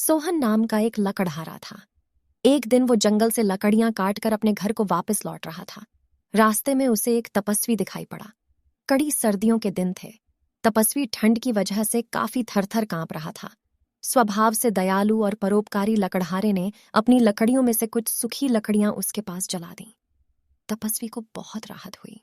सोहन नाम का एक लकड़हारा था। एक दिन वो जंगल से लकड़ियां काटकर अपने घर को वापस लौट रहा था। रास्ते में उसे एक तपस्वी दिखाई पड़ा। कड़ी सर्दियों के दिन थे। तपस्वी ठंड की वजह से काफी थरथर कांप रहा था। स्वभाव से दयालु और परोपकारी लकड़हारे ने अपनी लकड़ियों में से कुछ सूखी लकड़ियां उसके पास जला दी। तपस्वी को बहुत राहत हुई।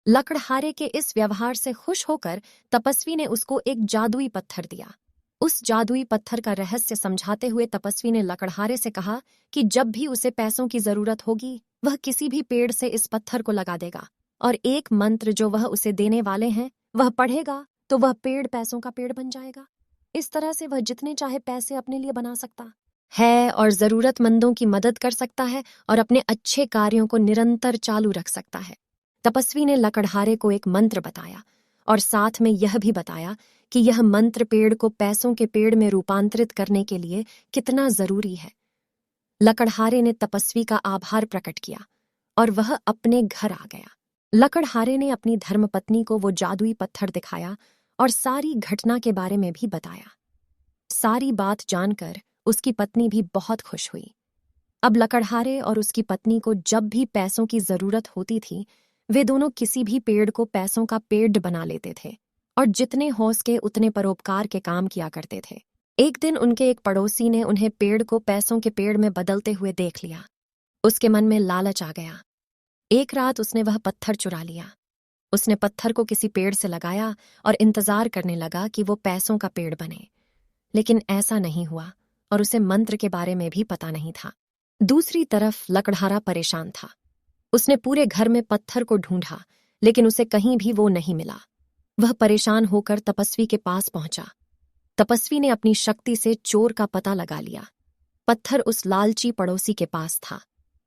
लकड़हारे के इस व्यवहार से खुश होकर तपस्वी ने उसको एक जादुई पत्थर दिया। उस जादुई पत्थर का रहस्य समझाते हुए तपस्वी ने लकड़हारे से कहा कि जब भी उसे पैसों की जरूरत होगी वह किसी भी पेड़ से इस पत्थर को लगा देगा और एक मंत्र जो वह उसे देने वाले हैं वह पढ़ेगा तो वह पेड़ पैसों का पेड़ बन जाएगा। इस तरह से वह जितने चाहे पैसे अपने लिए बना सकता है और जरूरतमंदों की मदद कर सकता है और अपने अच्छे कार्यों को निरंतर चालू रख सकता है। तपस्वी ने लकड़हारे को एक मंत्र बताया और साथ में यह भी बताया कि यह मंत्र पेड़ को पैसों के पेड़ में रूपांतरित करने के लिए कितना जरूरी है। लकड़हारे ने तपस्वी का आभार प्रकट किया और वह अपने घर आ गया। लकड़हारे ने अपनी धर्मपत्नी को वो जादुई पत्थर दिखाया और सारी घटना के बारे में भी बताया। सारी बात जानकर उसकी पत्नी भी बहुत खुश हुई। अब लकड़हारे और उसकी पत्नी को जब भी पैसों की जरूरत होती थी वे दोनों किसी भी पेड़ को पैसों का पेड़ बना लेते थे और जितने हो सके उतने परोपकार के काम किया करते थे। एक दिन उनके एक पड़ोसी ने उन्हें पेड़ को पैसों के पेड़ में बदलते हुए देख लिया। उसके मन में लालच आ गया। एक रात उसने वह पत्थर चुरा लिया। उसने पत्थर को किसी पेड़ से लगाया और इंतजार करने लगा कि वो पैसों का पेड़ बने, लेकिन ऐसा नहीं हुआ और उसे मंत्र के बारे में भी पता नहीं था। दूसरी तरफ लकड़हारा परेशान था। उसने पूरे घर में पत्थर को ढूंढा लेकिन उसे कहीं भी वो नहीं मिला। वह परेशान होकर तपस्वी के पास पहुंचा। तपस्वी ने अपनी शक्ति से चोर का पता लगा लिया। पत्थर उस लालची पड़ोसी के पास था।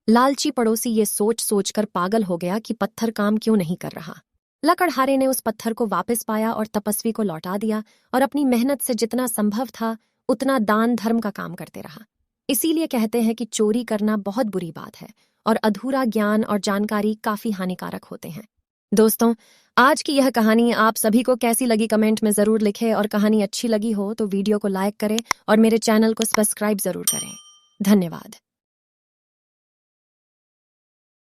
लालची पड़ोसी ये सोच सोचकर पागल हो गया कि पत्थर काम क्यों नहीं कर रहा। लकड़हारे ने उस पत्थर को वापस पाया और तपस्वी को लौटा दिया और अपनी मेहनत से जितना संभव था उतना दान धर्म का काम करते रहा। इसीलिए कहते हैं कि चोरी करना बहुत बुरी बात है और अधूरा ज्ञान और जानकारी काफी हानिकारक होते हैं। दोस्तों, आज की यह कहानी आप सभी को कैसी लगी कमेंट में जरूर लिखें और कहानी अच्छी लगी हो तो वीडियो को लाइक करें और मेरे चैनल को सब्सक्राइब जरूर करें। धन्यवाद।